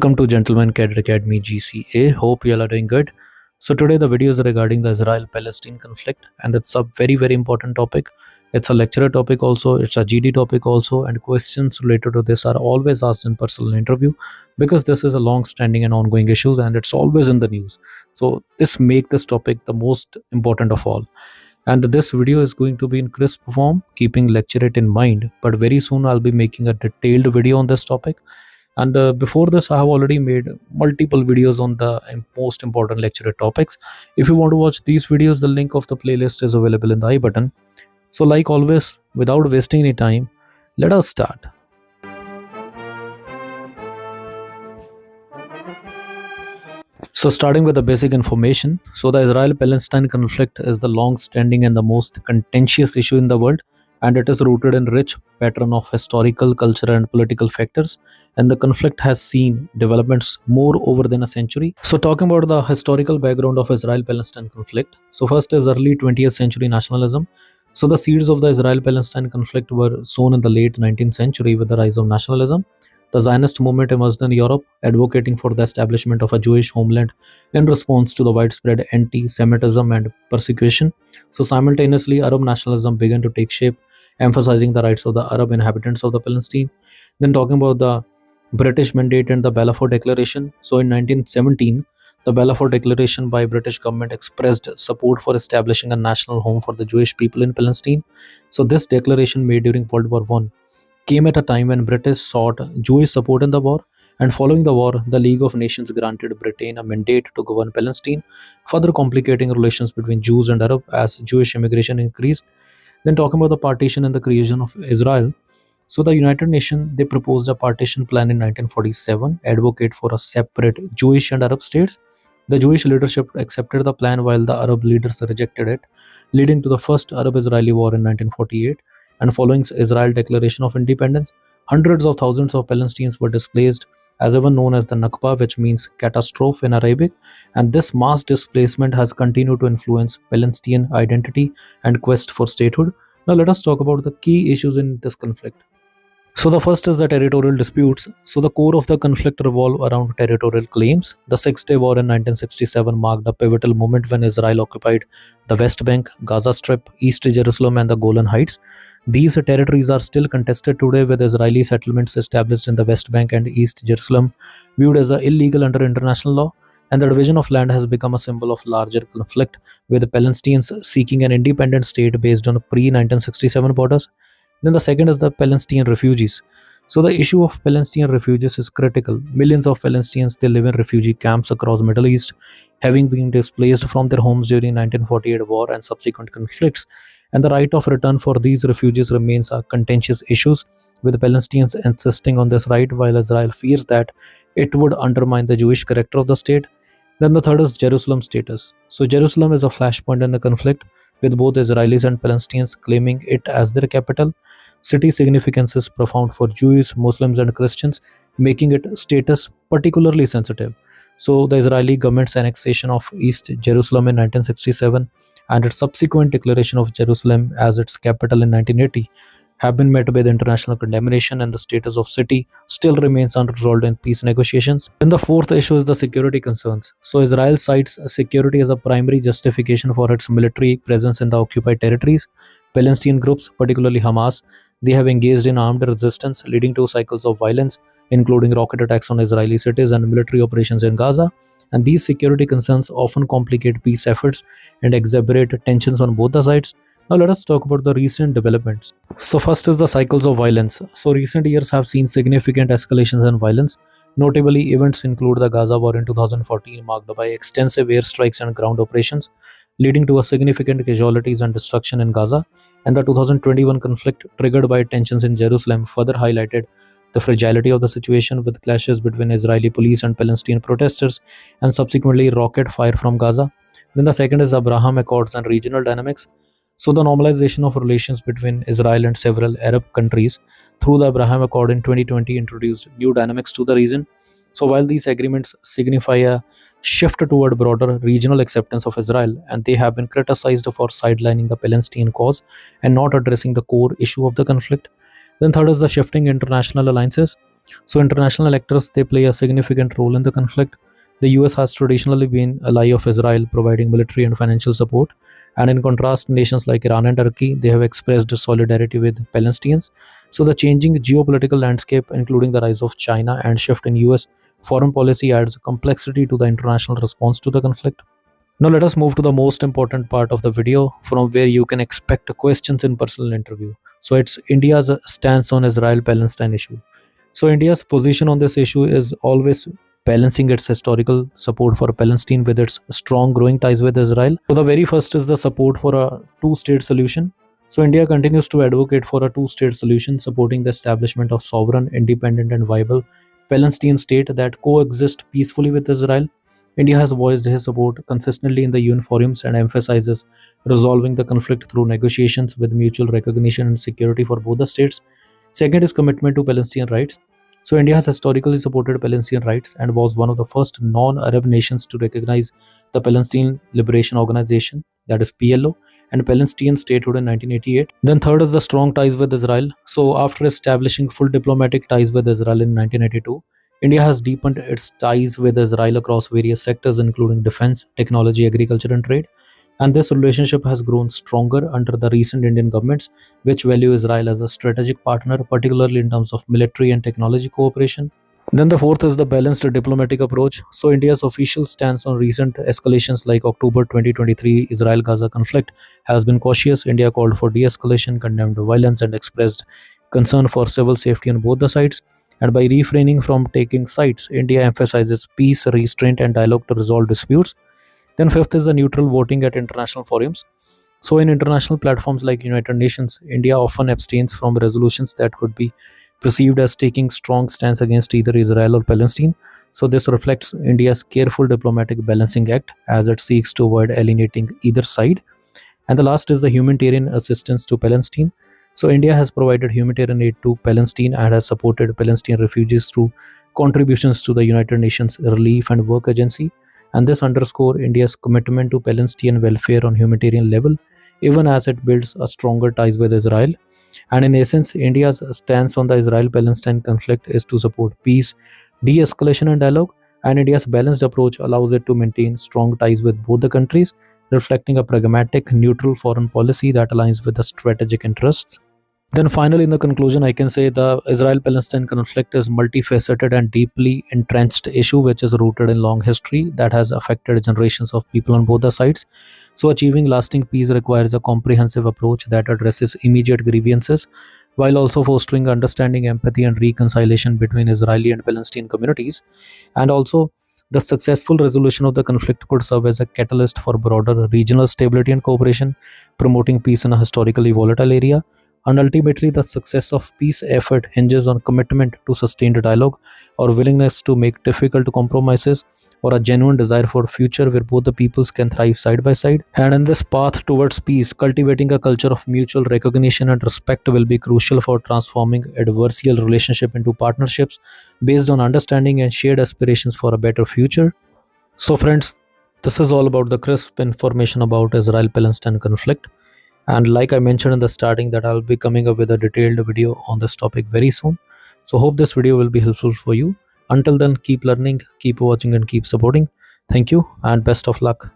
Welcome to Gentleman Cadet Academy GCA. Hope you all are doing good. So today the video is regarding the Israel-Palestine conflict, and it's a very important topic. It's a lecturer topic also, it's a GD topic also, and questions related to this are always asked in personal interview because this is a long-standing and ongoing issue and it's always in the news. So this make this topic the most important of all. And this video is going to be in crisp form, keeping lecturette in mind, but very soon I'll be making a detailed video on this topic. And before this, I have already made multiple videos on the most important lecture topics. If you want to watch these videos, the link of the playlist is available in the I button. So like always, without wasting any time, let us start. So starting with the basic information, so the Israel-Palestine conflict is the long-standing and the most contentious issue in the world, and it is rooted in rich pattern of historical, cultural and political factors, and the conflict has seen developments more over than a century. So talking about the historical background of Israel-Palestine conflict, so first is early 20th century nationalism. So the seeds of the Israel-Palestine conflict were sown in the late 19th century with the rise of nationalism. The Zionist movement emerged in Europe, advocating for the establishment of a Jewish homeland in response to the widespread anti-Semitism and persecution. So simultaneously, Arab nationalism began to take shape, emphasizing the rights of the Arab inhabitants of the Palestine. Then talking about the British Mandate and the Balfour Declaration. So in 1917, the Balfour Declaration by British government expressed support for establishing a national home for the Jewish people in Palestine. So this declaration made during World War I came at a time when British sought Jewish support in the war, and following the war, the League of Nations granted Britain a mandate to govern Palestine, further complicating relations between Jews and Arab as Jewish immigration increased. Then talking about the partition and the creation of Israel. So the United Nations, they proposed a partition plan in 1947, advocate for a separate Jewish and Arab states. The Jewish leadership accepted the plan while the Arab leaders rejected it, leading to the first Arab-Israeli war in 1948. And following Israel's declaration of independence, hundreds of thousands of Palestinians were displaced, as even known as the Nakba, which means catastrophe in Arabic. And this mass displacement has continued to influence Palestinian identity and quest for statehood. Now let us talk about the key issues in this conflict. So the first is the territorial disputes. So the core of the conflict revolve around territorial claims. The Six-Day War in 1967 marked a pivotal moment when Israel occupied the West Bank, Gaza Strip, East Jerusalem and the Golan Heights. These territories are still contested today, with Israeli settlements established in the West Bank and East Jerusalem viewed as illegal under international law, and the division of land has become a symbol of larger conflict, with the Palestinians seeking an independent state based on pre-1967 borders. Then the second is the Palestinian refugees. So the issue of Palestinian refugees is critical. Millions of Palestinians, they live in refugee camps across Middle East, having been displaced from their homes during 1948 war and subsequent conflicts. And the right of return for these refugees remains a contentious issue, with Palestinians insisting on this right while Israel fears that it would undermine the Jewish character of the state. Then the third is Jerusalem status. So Jerusalem is a flashpoint in the conflict, with both Israelis and Palestinians claiming it as their capital. City significance is profound for Jews, Muslims and Christians, making it status particularly sensitive. So the Israeli government's annexation of East Jerusalem in 1967 and its subsequent declaration of Jerusalem as its capital in 1980 have been met with international condemnation, and the status of city still remains unresolved in peace negotiations. Then the fourth issue is the security concerns. So Israel cites security as a primary justification for its military presence in the occupied territories. Palestinian groups, particularly Hamas, they have engaged in armed resistance, leading to cycles of violence, including rocket attacks on Israeli cities and military operations in Gaza. And these security concerns often complicate peace efforts and exacerbate tensions on both the sides. Now let us talk about the recent developments. So first is the cycles of violence. So recent years have seen significant escalations in violence. Notably, events include the Gaza war in 2014, marked by extensive airstrikes and ground operations, leading to a significant casualties and destruction in Gaza. And the 2021 conflict, triggered by tensions in Jerusalem, further highlighted the fragility of the situation, with clashes between Israeli police and Palestinian protesters, and subsequently rocket fire from Gaza. Then the second is Abraham Accords and regional dynamics. So the normalization of relations between Israel and several Arab countries through the Abraham Accord in 2020 introduced new dynamics to the region. So while these agreements signify a shift toward broader regional acceptance of Israel, and they have been criticized for sidelining the Palestinian cause and not addressing the core issue of the conflict. Then third is the shifting international alliances. So international actors, they play a significant role in the conflict. The US has traditionally been ally of Israel, providing military and financial support. And in contrast, nations like Iran and Turkey, they have expressed solidarity with Palestinians. So the changing geopolitical landscape, including the rise of China and shift in US foreign policy, adds complexity to the international response to the conflict. Now let us move to the most important part of the video, from where you can expect questions in personal interview. So it's India's stance on Israel-Palestine issue. So India's position on this issue is always balancing its historical support for Palestine with its strong growing ties with Israel. So the very first is the support for a two-state solution. So India continues to advocate for a two-state solution, supporting the establishment of sovereign, independent and viable Palestinian state that coexist peacefully with Israel. India has voiced his support consistently in the UN forums and emphasizes resolving the conflict through negotiations with mutual recognition and security for both the states. Second is commitment to Palestinian rights. So India has historically supported Palestinian rights and was one of the first non-Arab nations to recognize the Palestinian Liberation Organization, that is PLO, and Palestinian statehood in 1988. Then third is the strong ties with Israel. So after establishing full diplomatic ties with Israel in 1982, India has deepened its ties with Israel across various sectors, including defense, technology, agriculture, and trade. And this relationship has grown stronger under the recent Indian governments, which value Israel as a strategic partner, particularly in terms of military and technology cooperation. Then the fourth is the balanced diplomatic approach. So India's official stance on recent escalations like October 2023 Israel-Gaza conflict has been cautious. India called for de-escalation, condemned violence, and expressed concern for civil safety on both the sides. And by refraining from taking sides, India emphasizes peace, restraint, and dialogue to resolve disputes. Then fifth is the neutral voting at international forums. So in international platforms like United Nations, India often abstains from resolutions that could be perceived as taking strong stance against either Israel or Palestine. So this reflects India's careful diplomatic balancing act as it seeks to avoid alienating either side. And the last is the humanitarian assistance to Palestine. So India has provided humanitarian aid to Palestine and has supported Palestinian refugees through contributions to the United Nations Relief and Work Agency. And this underscores India's commitment to Palestinian welfare on humanitarian level, even as it builds a stronger ties with Israel. And in essence, India's stance on the Israel-Palestine conflict is to support peace, de-escalation and dialogue, and India's balanced approach allows it to maintain strong ties with both the countries, reflecting a pragmatic, neutral foreign policy that aligns with the strategic interests. Then finally, in the conclusion, I can say the Israel-Palestine conflict is multifaceted and deeply entrenched issue which is rooted in long history that has affected generations of people on both the sides. So achieving lasting peace requires a comprehensive approach that addresses immediate grievances while also fostering understanding, empathy, and reconciliation between Israeli and Palestinian communities. And also, the successful resolution of the conflict could serve as a catalyst for broader regional stability and cooperation, promoting peace in a historically volatile area. And ultimately, the success of peace effort hinges on commitment to sustained dialogue, or willingness to make difficult compromises, or a genuine desire for a future where both the peoples can thrive side by side. And in this path towards peace, cultivating a culture of mutual recognition and respect will be crucial for transforming adversarial relationship into partnerships based on understanding and shared aspirations for a better future. So friends, this is all about the crisp information about Israel-Palestine conflict. And like I mentioned in the starting that I'll be coming up with a detailed video on this topic very soon. So hope this video will be helpful for you. Until then, keep learning, keep watching and keep supporting. Thank you and best of luck.